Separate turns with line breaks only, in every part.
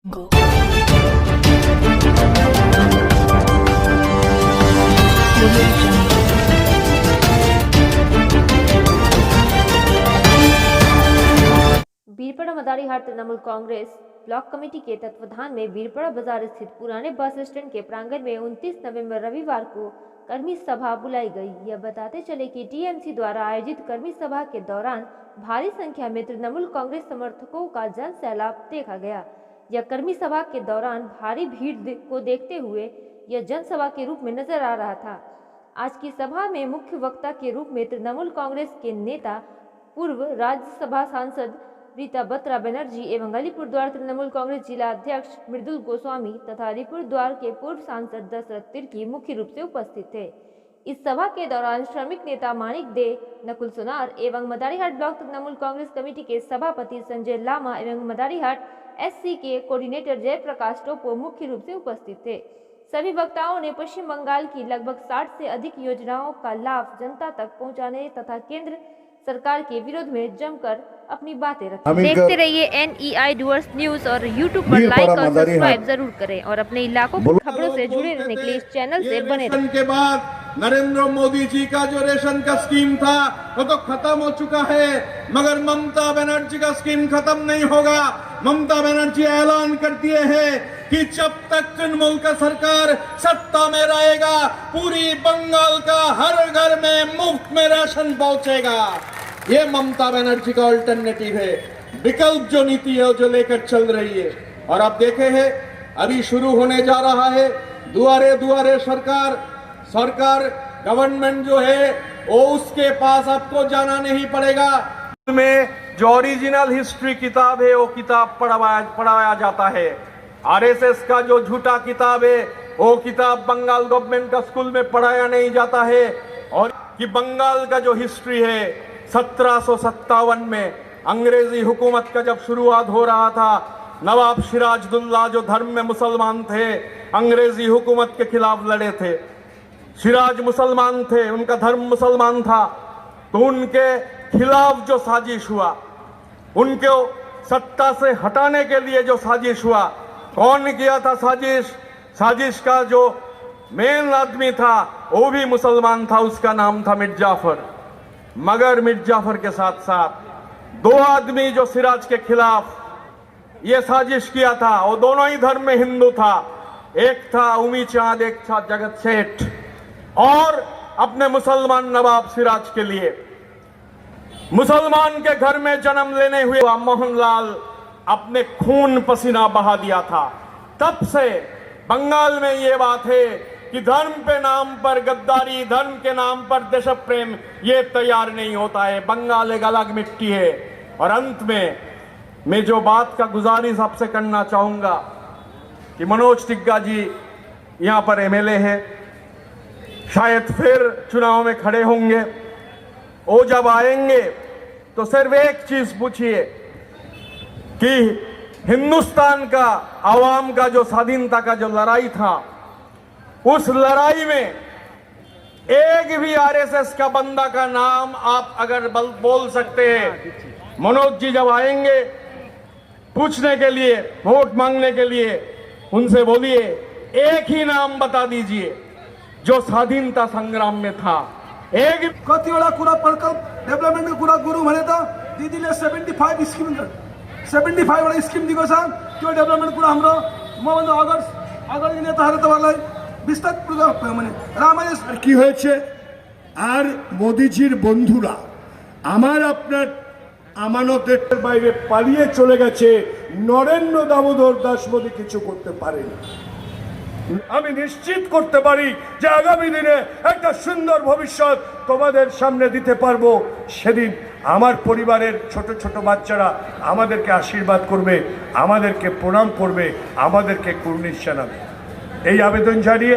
Go.
Birpara Madarihat Trinamool Congress block committee के तत्वाधान में बीरपड़ा बाजार स्थित पुराने बस स्टैंड के प्रांगण में 29 नवंबर रविवार को कर्मी सभा बुलाई गई। यह बताते चले कि टीएमसी द्वारा आयोजित कर्मी सभा के दौरान भारी संख्या में तृणमूल कांग्रेस समर्थकों का जन सैलाब देखा गया। यह कर्मी सभा के दौरान भारी भीड़ को देखते हुए यह जनसभा के रूप में नजर आ रहा था। आज की सभा में मुख्य वक्ता के रूप में तृणमूल कांग्रेस के नेता पूर्व राज्यसभा सांसद रीता बत्रा बनर्जी एवं अलीपुरद्वार तृणमूल कांग्रेस जिला अध्यक्ष मृदुल गोस्वामी तथा अलीपुरद्वार के पूर्व सांसद दशरथ तिर्की मुख्य रूप से उपस्थित थे। इस सभा के दौरान श्रमिक नेता मानिक दे, नकुल सोनार एवं मदारीहाट ब्लॉक तृणमूल कांग्रेस कमेटी के सभापति संजय लामा एवं मदारीहाट एससी के कोऑर्डिनेटर जयप्रकाश टोपो मुख्य रूप से उपस्थित थे। सभी वक्ताओं ने पश्चिम बंगाल की लगभग 60 से अधिक योजनाओं का लाभ जनता तक पहुंचाने तथा केंद्र सरकार के विरोध में जमकर अपनी बातें रखी। देखते रहिए NEI डूअर्स न्यूज और YouTube पर लाइक और सब्सक्राइब जरूर करें और अपने इलाकों की खबरों से जुड़े रहने के लिए इस चैनल से बने रहें।
के बाद नरेंद्र मोदी जी का जो रेशन का स्कीम था वो तो खत्म हो चुका है, मगर ममता बनर्जी का स्कीम खत्म नहीं होगा। ममता बनर्जी ऐलान कर दिए हैं कि जब तक तृणमूल का सरकार सत्ता में रहेगा पूरी बंगाल का हर घर में मुफ्त में राशन पहुंचेगा। ये ममता बनर्जी का अल्टरनेटिव है, विकल्प जो नीति है जो लेकर चल रही है। और आप देखे हैं अभी शुरू होने जा रहा है दुआरे दुआरे सरकार गवर्नमेंट जो है वो उसके पास आपको जाना नहीं पड़ेगा। में जो ओरिजिनल हिस्ट्री किताब है वो किताब पढ़ाया जाता है। आरएसएस का जो झूठा किताब है वो किताब बंगाल गवर्नमेंट का स्कूल में पढ़ाया नहीं जाता है। और कि बंगाल का जो हिस्ट्री है 1757 में अंग्रेजी हुकूमत का जब शुरुआत हो रहा था, नवाब सिराजुद्दौला जो धर्म में मुसलमान थे अंग्रेजी हुकूमत के खिलाफ लड़े थे। सिराज मुसलमान थे, उनका धर्म मुसलमान था, तो उनके खिलाफ जो साजिश हुआ, उनको सत्ता से हटाने के लिए जो साजिश हुआ, कौन किया था साजिश का जो मेन आदमी था वो भी मुसलमान था, उसका नाम था मिर्जा जाफर। मगर मिर्जा जाफर के साथ साथ दो आदमी जो सिराज के खिलाफ ये साजिश किया था वो दोनों ही धर्म में हिंदू था। एक था उमी चांद, एक था जगत सेठ। और अपने मुसलमान नवाब सिराज के लिए मुसलमान के घर में जन्म लेने हुए मोहनलाल अपने खून पसीना बहा दिया था। तब से बंगाल में ये बात है कि धर्म के नाम पर गद्दारी, धर्म के नाम पर देश प्रेम ये तैयार नहीं होता है। बंगाल एक अलग मिट्टी है। और अंत में मैं जो बात का गुजारिश आपसे करना चाहूंगा कि मनोज तिग्गा जी यहां पर एमएलए हैं, शायद फिर चुनाव में खड़े होंगे। वो जब आएंगे तो सिर्फ एक चीज पूछिए कि हिंदुस्तान का आवाम का जो स्वाधीनता का जो लड़ाई था, उस लड़ाई में एक भी आरएसएस का बंदा का नाम आप अगर बोल सकते हैं, मनोज जी जब आएंगे पूछने के लिए, वोट मांगने के लिए, उनसे बोलिए एक ही नाम बता दीजिए जो स्वाधीनता संग्राम में था। एक
कतिवटा कुरा प्रकल्प डेभलपमेन्टको कुरा गरौँ भने त दिदीले 75 स्किम 75 वटा स्किम दिएको छ। त्यो डेभलपमेन्ट कुरा हाम्रो मभन्दा अगाडि नेताहरू तपाईँलाई विस्तारपूर्वक মানে রামায়ণ
কি হয়েছে। আর মোদিজির বন্ধুরা আমার আপনার আমানতের বাইরে পালিয়ে চলে গেছে। নরেন্দ্র দামোদর দাস মোদি কিছু করতে পারেনি। আমি নিশ্চিত করতে পারি যে আগামী দিনে একটা সুন্দর ভবিষ্যৎ তোমাদের সামনে দিতে পারবো। সেদিন আমার পরিবারের ছোট ছোট বাচ্চারা আমাদেরকে আশীর্বাদ করবে, আমাদেরকে প্রণাম করবে, আমাদেরকে কুর্নিশ জানাবে। এই আবেদন জানিয়ে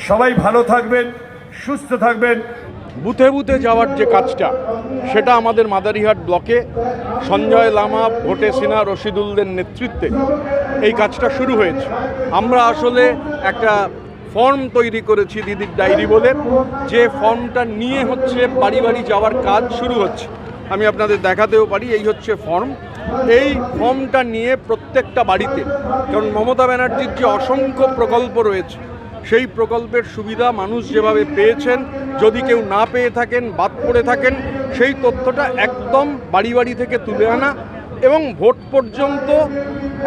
সবাই ভালো থাকবেন, সুস্থ থাকবেন।
বুথে বুথে যাওয়ার যে কাজটা সেটা আমাদের মাদারিহাট ব্লকে সঞ্জয় লামা, ভোটে সিনা, রশিদুলদের নেতৃত্বে এই কাজটা শুরু হয়েছে। আমরা আসলে একটা ফর্ম তৈরি করেছি দিদির ডায়েরি বলে, যে ফর্মটা নিয়ে হচ্ছে বাড়ি বাড়ি যাওয়ার কাজ শুরু হচ্ছে। আমি আপনাদের দেখাতেও পারি, এই হচ্ছে ফর্ম। এই ফর্মটা নিয়ে প্রত্যেকটা বাড়িতে, কারণ মমতা ব্যানার্জির যে অসংখ্য প্রকল্প রয়েছে সেই প্রকল্পের সুবিধা মানুষ যেভাবে পেয়েছেন, যদি কেউ না পেয়ে থাকেন, বাদ পড়ে থাকেন, সেই তথ্যটা একদম বাড়ি বাড়ি থেকে তুলে আনা এবং ভোট পর্যন্ত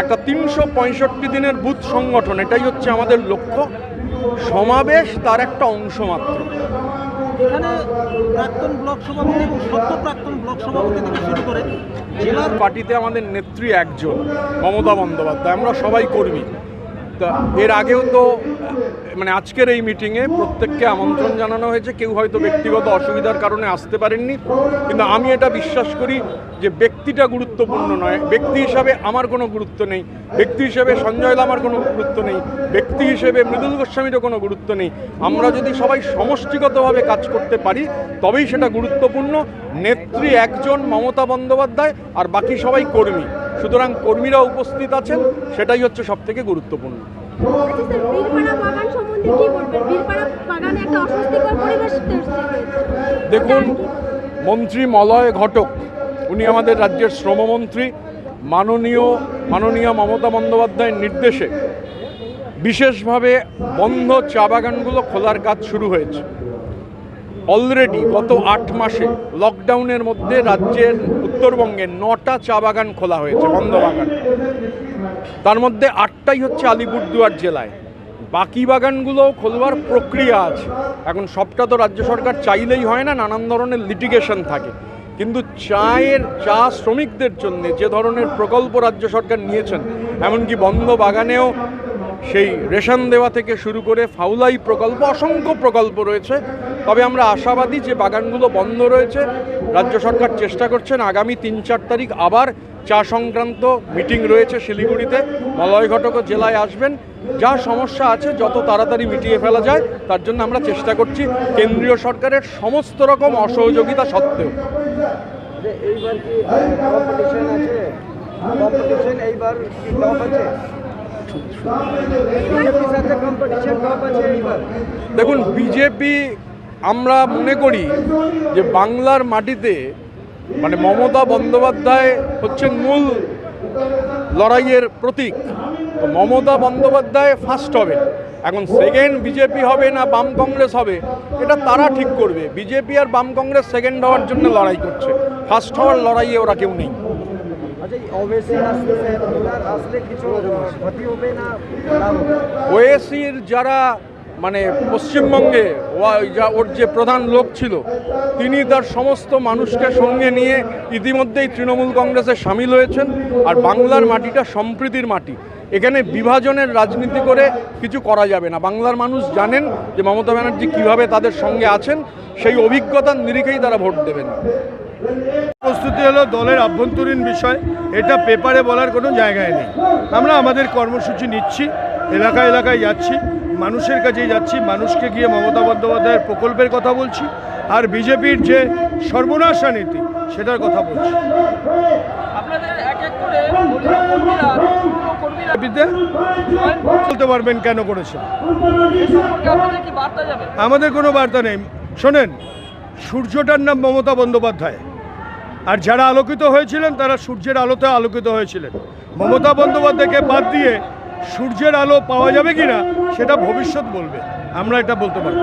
একটা 365 দিনের বুথ সংগঠন, এটাই হচ্ছে আমাদের লক্ষ্য। সমাবেশ তার একটা অংশ মাত্র।
এখানে প্রাক্তন ব্লক সভাপতি এবং সদ্য প্রাক্তন ব্লক সভাপতি থেকে শুরু করে জেলার
পার্টিতে আমাদের নেত্রী একজন, মমতা বন্দ্যোপাধ্যায়, আমরা সবাই কর্মী। তা এর আগেও তো মানে আজকের এই মিটিংয়ে প্রত্যেককে আমন্ত্রণ জানানো হয়েছে, কেউ হয়তো ব্যক্তিগত অসুবিধার কারণে আসতে পারেননি, কিন্তু আমি এটা বিশ্বাস করি যে ব্যক্তিটা গুরুত্বপূর্ণ নয়, ব্যক্তি হিসাবে আমার কোনো গুরুত্ব নেই, ব্যক্তি হিসেবে সঞ্জয় লামার কোনো গুরুত্ব নেই, ব্যক্তি হিসেবে মৃদুল গোস্বামীরও কোনো গুরুত্ব নেই। আমরা যদি সবাই সমষ্টিগতভাবে কাজ করতে পারি তবেই সেটা গুরুত্বপূর্ণ। নেত্রী একজন মমতা বন্দ্যোপাধ্যায়, আর বাকি সবাই কর্মী, সুতরাং কর্মীরা উপস্থিত আছেন, সেটাই হচ্ছে সবথেকে গুরুত্বপূর্ণ।
আচ্ছা স্যার, বীরপাড়া বাগান সম্বন্ধে কি বলবেন? বীরপাড়া বাগানে একটা অস্বস্তিকর পরিবেশ সৃষ্টি হয়েছে।
দেখুন, মন্ত্রী মলয় ঘটক, উনি আমাদের রাজ্যের শ্রমমন্ত্রী, মাননীয় মমতা বন্দ্যোপাধ্যায়ের নির্দেশে বিশেষভাবে বন্ধ চা বাগানগুলো খোলার কাজ শুরু হয়েছে। অলরেডি গত 8 মাসে লকডাউনের মধ্যে রাজ্যের উত্তরবঙ্গে 9টা চা বাগান খোলা হয়েছে, বন্ধ বাগান। তার মধ্যে 8টাই হচ্ছে আলিপুরদুয়ার জেলায়। বাকি বাগানগুলো খোলবার প্রক্রিয়া আছে। এখন সবটা তো রাজ্য সরকার চাইলেই হয় না, নানান ধরনের লিটিগেশন থাকে। কিন্তু চা শ্রমিকদের জন্য যে ধরনের প্রকল্প রাজ্য সরকার নিয়েছেন, এমনকি বন্ধ বাগানেও সেই রেশন দেওয়া থেকে শুরু করে ফাউলাই প্রকল্প, অসংখ্য প্রকল্প রয়েছে। তবে আমরা আশাবাদী যে বাগানগুলো বন্ধ রয়েছে, রাজ্য সরকার চেষ্টা করছেন আগামী 3-4 তারিখ আবার চা সংক্রান্ত মিটিং রয়েছে শিলিগুড়িতে, মলয় ঘটকও জেলায় আসবেন। যা সমস্যা আছে যত তাড়াতাড়ি মিটিয়ে ফেলা যায় তার জন্য আমরা চেষ্টা করছি, কেন্দ্রীয় সরকারের সমস্ত রকম অসহযোগিতা সত্ত্বেও।
এইবার কি কম্পিটিশন আছে? কম্পিটিশন এইবার কি টপ আছে? বিজেপির সাথে কম্পিটিশন টপ আছে এইবার?
দেখুন, বিজেপি, আমরা মনে করি যে বাংলার মাটিতে মানে মমতা বন্দ্যোপাধ্যায় হচ্ছেন মূল লড়াইয়ের প্রতীক। তো মমতা বন্দ্যোপাধ্যায় ফার্স্ট হবে। এখন সেকেন্ড বিজেপি হবে না বাম কংগ্রেস হবে, এটা তারা ঠিক করবে। বিজেপি আর বাম কংগ্রেস সেকেন্ড হওয়ার জন্য লড়াই করছে, ফার্স্ট হওয়ার লড়াইয়ে ওরা কেউ নেই।
আচ্ছা, ওবেসি আসলে কিছু ক্ষতি হবে না?
ওয়েসির যারা মানে পশ্চিমবঙ্গে ওর যে প্রধান লোক ছিল, তিনি তার সমস্ত মানুষকে সঙ্গে নিয়ে ইতিমধ্যেই তৃণমূল কংগ্রেসে সামিল হয়েছেন। আর বাংলার মাটিটা সম্প্রীতির মাটি, এখানে বিভাজনের রাজনীতি করে কিছু করা যাবে না। বাংলার মানুষ জানেন যে মমতা ব্যানার্জি কীভাবে তাদের সঙ্গে আছেন, সেই অভিজ্ঞতার নিরিখেই তারা ভোট দেবেন।
প্রস্তুতি হলো দলের আভ্যন্তরীণ বিষয়, এটা পেপারে বলার কোনো জায়গায় নেই। আমরা আমাদের কর্মসূচি নিচ্ছি, এলাকায় যাচ্ছি, মানুষের কাছেই যাচ্ছি, মানুষকে গিয়ে মমতা বন্দ্যোপাধ্যায়ের প্রকল্পের কথা বলছি, আর বিজেপির যে সর্বনাশা নীতি সেটার কথা বলছি। বলতে পারবেন কেন করেছে, আমাদের কোনো বার্তা নেই। শোনেন, সূর্যটার নাম মমতা বন্দ্যোপাধ্যায়, আর যারা আলোকিত হয়েছিলেন তারা সূর্যের আলোতে আলোকিত হয়েছিলেন। মমতা বন্দ্যোপাধ্যায়কে বাদ দিয়ে সূর্যের আলো পাওয়া যাবে কিনা সেটা ভবিষ্যৎ বলবে, আমরা এটা বলতে পারি।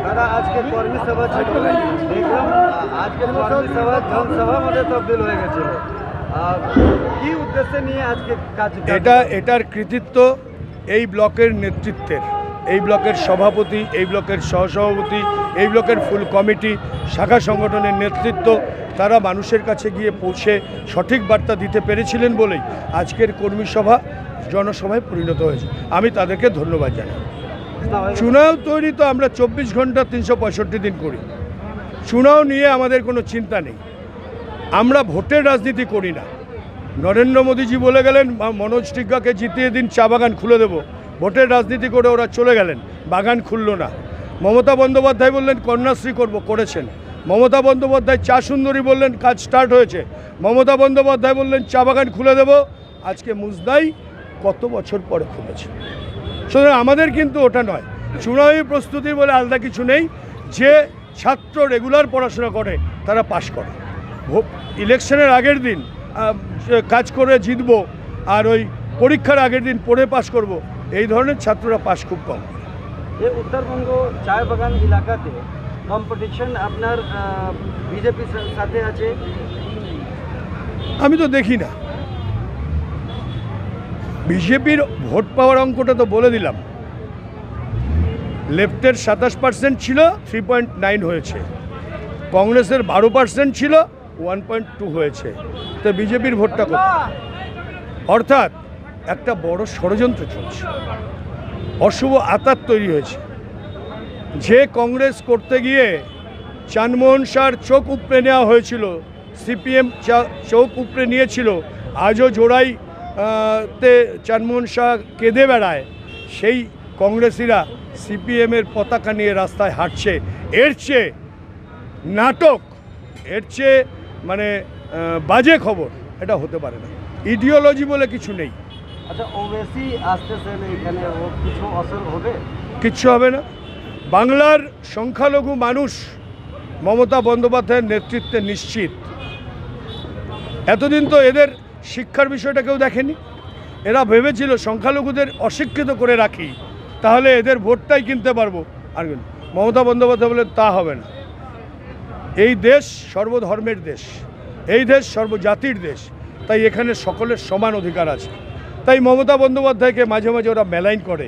দাদা, আজকে কর্মী সভা ছিল, দেখলাম আজকে কর্মী সভা জনসভার মধ্যে তবদিল হয়ে গেছিল। কি উদ্দেশ্যে নিয়ে আজকে কাজ?
এটার কৃতিত্ব এই ব্লকের নেতৃত্বের, এই ব্লকের সভাপতি, এই ব্লকের সহসভাপতি, এই ব্লকের ফুল কমিটি, শাখা সংগঠনের নেতৃত্ব, তারা মানুষের কাছে গিয়ে পৌঁছে সঠিক বার্তা দিতে পেরেছিলেন বলেই আজকের কর্মী সভা জনসভায় পরিণত হয়েছে। আমি তাদেরকে ধন্যবাদ জানাই। চুনাও তৈরি তো আমরা 24 ঘন্টা 365 দিন করি। চুনাও নিয়ে আমাদের কোনো চিন্তা নেই, আমরা ভোটের রাজনীতি করি না। নরেন্দ্র মোদীজি বলে গেলেন মনোজ টিগ্গাকে জিতিয়ে দিন, চা বাগান খুলে দেব। ভোটের রাজনীতি করে ওরা চলে গেলেন, বাগান খুলল না। মমতা বন্দ্যোপাধ্যায় বললেন কন্যাশ্রী করব, করেছেন। মমতা বন্দ্যোপাধ্যায় চা সুন্দরী বললেন, কাজ স্টার্ট হয়েছে। মমতা বন্দ্যোপাধ্যায় বললেন চা বাগান খুলে দেব, আজকে মুজদাই কত বছর পরে খুলেছে। সুতরাং আমাদের কিন্তু ওটা নয়, চুনাবী প্রস্তুতি বলে আলাদা কিছু নেই। যে ছাত্র রেগুলার পড়াশোনা করে তারা পাশ করে, ইলেকশনের আগের দিন কাজ করে জিতবো আর ওই পরীক্ষার আগের দিন পড়ে পাশ করব, এই ধরনের ছাত্ররা পাশ খুব কম।
এই উত্তরবঙ্গ চায় বাগান এলাকাতে কম্পিটিশন আপনার বিজেপির সাথে আছে?
আমি তো দেখি না। বিজেপির ভোট পাওয়ার অঙ্কটা তো বলে দিলাম, লেফটের 27% ছিল, 3.9 হয়েছে, কংগ্রেসের 12% ছিল, 1.2 হয়েছে। তো বিজেপির ভোটটা কত? অর্থাৎ একটা বড় ষড়যন্ত্র চলছে, অশুভ আতাত তৈরি হয়েছে। যে কংগ্রেস করতে গিয়ে চানমোহন শাহর চোখ উপড়ে নেওয়া হয়েছিল, সিপিএম চোখ উপড়ে নিয়েছিল, আজও জোড়াই তে চানমোহন শাহ কেঁদে বেড়ায়, সেই কংগ্রেসিরা সিপিএমের পতাকা নিয়ে রাস্তায় হাঁটছে। এর চেয়ে নাটক, এর চেয়ে মানে বাজে খবর এটা হতে পারে না। ইডিওলজি বলে কিছু নেই।
আচ্ছা, ওবেসি আসতেছে এখানে, ও কিছু অসর হবে?
কিচ্ছু হবে না। বাংলার সংখ্যালঘু মানুষ মমতা বন্দ্যোপাধ্যায়ের নেতৃত্বে নিশ্চিত। এতদিন তো এদের শিক্ষার বিষয়টা কেউ দেখেনি। এরা ভেবেছিল সংখ্যালঘুদের অশিক্ষিত করে রাখি, তাহলে এদের ভোটটাই কিনতে পারবো। আর মমতা বন্দ্যোপাধ্যায় বলেন তা হবে না। এই দেশ সর্বধর্মের দেশ, এই দেশ সর্বজাতির দেশ, তাই এখানে সকলের সমান অধিকার আছে। তাই মমতা বন্দ্যোপাধ্যায়কে মাঝে মাঝে ওরা মেলাইন করে।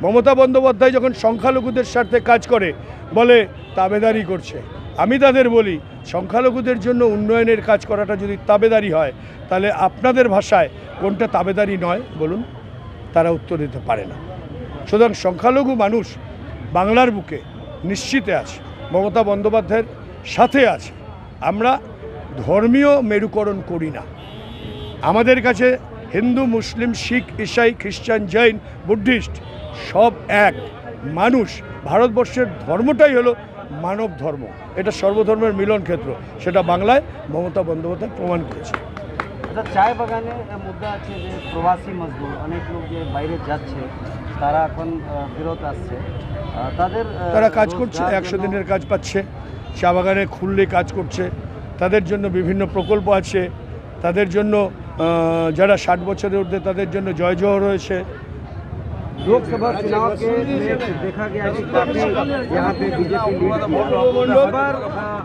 মমতা বন্দ্যোপাধ্যায় যখন সংখ্যালঘুদের স্বার্থে কাজ করে বলে তাবেদারি করছে। আমি তাদের বলি, সংখ্যালঘুদের জন্য উন্নয়নের কাজ করাটা যদি তাবেদারি হয়, তাহলে আপনাদের ভাষায় কোনটা তাবেদারি নয় বলুন? তারা উত্তর দিতে পারে না। সুতরাং সংখ্যালঘু মানুষ বাংলার বুকে নিশ্চিতে আছে, মমতা বন্দ্যোপাধ্যায়ের সাথে আছে। আমরা ধর্মীয় মেরুকরণ করি না। আমাদের কাছে হিন্দু, মুসলিম, শিখ, ইসাই, খ্রিস্টান, জৈন, বুদ্ধিস্ট সব এক মানুষ। ভারতবর্ষের ধর্মটাই হলো মানব ধর্ম, এটা সর্বধর্মের মিলন ক্ষেত্র। সেটা বাংলায় মমতা বন্দ্যোপাধ্যায় প্রমাণ করেছে।
আচ্ছা, চায় বাগানে মুদ্রা আছে যে প্রবাসী মজদুর অনেক লোক যে বাইরে যাচ্ছে, তারা এখন ফেরত আসছে,
তারা কাজ করছে, 100 দিনের কাজ পাচ্ছে, চা বাগানে খুললে কাজ করছে। তাদের জন্য বিভিন্ন প্রকল্প আছে, তাদের জন্য যারা 60 বছরের ঊর্ধ্বে তাদের জন্য জয় জোহর রয়েছে।
लोकसभा चुनाव के में देखा गया कि काफी यहाँ पे बीजेपी लीड किया। इस बार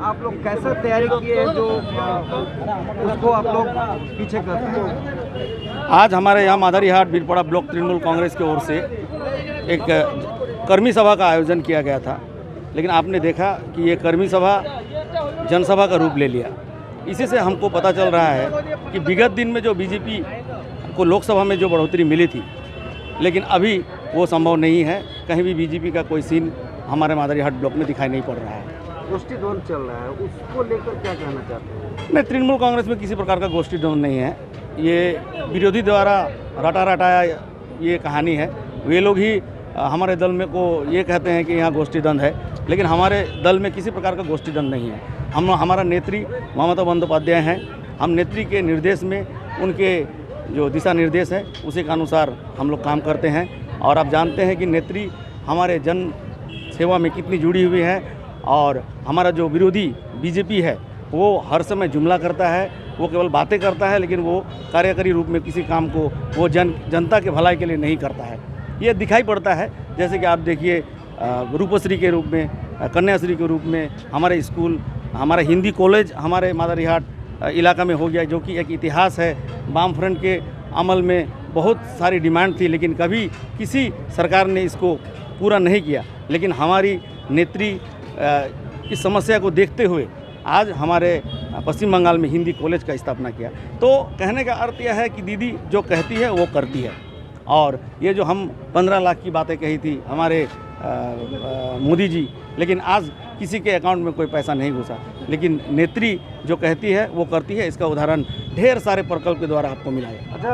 आप लोग कैसा तैयारी किए जो उसको आप लोग पीछे करते हैं?
आज हमारे यहाँ माधरीहाट बीरपड़ा ब्लॉक तृणमूल कांग्रेस की ओर से एक कर्मी सभा का आयोजन किया गया था, लेकिन आपने देखा कि ये कर्मी सभा जनसभा का रूप ले लिया। इसी से हमको पता चल रहा है कि विगत दिन में जो बीजेपी को लोकसभा में जो बढ़ोतरी मिली थी, लेकिन अभी वो संभव नहीं है। कहीं भी बीजेपी का कोई सीन हमारे माधरीहाट ब्लॉक में दिखाई नहीं पड़ रहा है।
गोष्ठी द्वंद्व चल रहा है, उसको लेकर क्या कहना चाहते हैं?
नहीं, तृणमूल कांग्रेस में किसी प्रकार का गोष्ठी द्वंद्व नहीं है। ये विरोधी द्वारा रटाया ये कहानी है। वे लोग ही हमारे दल में को ये कहते हैं कि यहाँ गोष्ठी द्वंद्व है, लेकिन हमारे दल में किसी प्रकार का गोष्ठी द्वंद्व नहीं है। हमारा नेत्री ममता बंदोपाध्याय हैं। हम नेत्री के निर्देश में, उनके जो दिशा निर्देश है उसी के अनुसार हम लोग काम करते हैं। और आप जानते हैं कि नेत्री हमारे जन सेवा में कितनी जुड़ी हुई है। और हमारा जो विरोधी बीजेपी है वो हर समय जुमला करता है, वो केवल बातें करता है, लेकिन वो कार्यकारी रूप में किसी काम को वो जनता के भलाई के लिए नहीं करता है। ये दिखाई पड़ता है, जैसे कि आप देखिए रूपश्री के रूप में, कन्याश्री के रूप में हमारे स्कूल, हमारा हिंदी कॉलेज हमारे माधरीहाट इलाका में हो गया, जो कि एक इतिहास है। वाम फ्रंट के अमल में बहुत सारी डिमांड थी, लेकिन कभी किसी सरकार ने इसको पूरा नहीं किया। लेकिन हमारी नेत्री इस समस्या को देखते हुए आज हमारे पश्चिम बंगाल में हिंदी कॉलेज का स्थापना किया। तो कहने का अर्थ यह है कि दीदी जो कहती है वो करती है। और ये जो हम 15 लाख की बातें कही थी हमारे मोदी जी, लेकिन आज किसी के अकाउंट में कोई पैसा नहीं घुसा। लेकिन नेत्री जो कहती है वो करती है। इसका उदाहरण ढेर सारे प्रकल्प के द्वारा आपको मिला है।
अच्छा,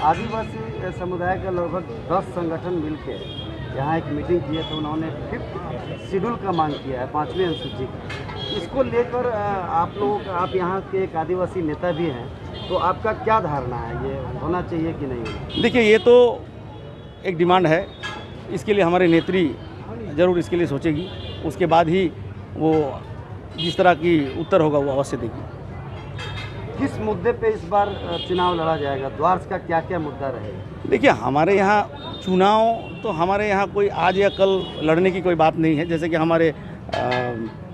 आदिवासी समुदाय का लगभग 10 संगठन मिलकर यहाँ एक मीटिंग की है, तो उन्होंने 5th शेड्यूल का मांग किया है, 5वीं अनुसूची। इसको लेकर आप यहाँ के एक आदिवासी नेता भी हैं, तो आपका क्या धारणा है, ये होना चाहिए कि नहीं?
देखिए, ये तो एक डिमांड है, इसके लिए हमारे नेत्री ज़रूर इसके लिए सोचेगी। उसके बाद ही वो जिस तरह की उत्तर होगा वो अवश्य देगी।
किस मुद्दे पे इस बार चुनाव लड़ा जाएगा? द्वारस का क्या क्या मुद्दा रहेगा?
देखिए, हमारे यहाँ चुनाव तो हमारे यहाँ कोई आज या कल लड़ने की कोई बात नहीं है। जैसे कि हमारे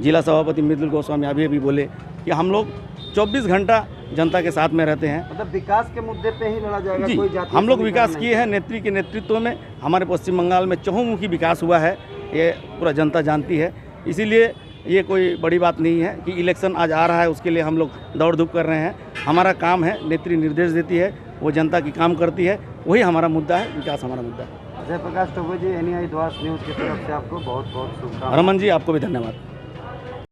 जिला सभापति मृदुल गोस्वामी अभी बोले कि हम लोग 24 घंटा जनता के साथ में रहते हैं।
मतलब विकास के मुद्दे पे ही लड़ा जाएगा?
जी,
कोई जाति
हम लोग
समीकरण
विकास
नहीं?
किए हैं। नेत्री के नेतृत्व में हमारे पश्चिम बंगाल में चहुमुखी विकास हुआ है, ये पूरा जनता जानती है। इसीलिए ये कोई बड़ी बात नहीं है कि इलेक्शन आज आ रहा है उसके लिए हम लोग दौड़ धूप कर रहे हैं। हमारा काम है, नेत्री निर्देश देती है, वो जनता की काम करती है, वही हमारा मुद्दा है, विकास हमारा मुद्दा है।
जयप्रकाश टोपे जी, NEI द्वारस न्यूज़ की तरफ से आपको बहुत बहुत शुभकामनाएं।
रमन जी, आपको भी धन्यवाद।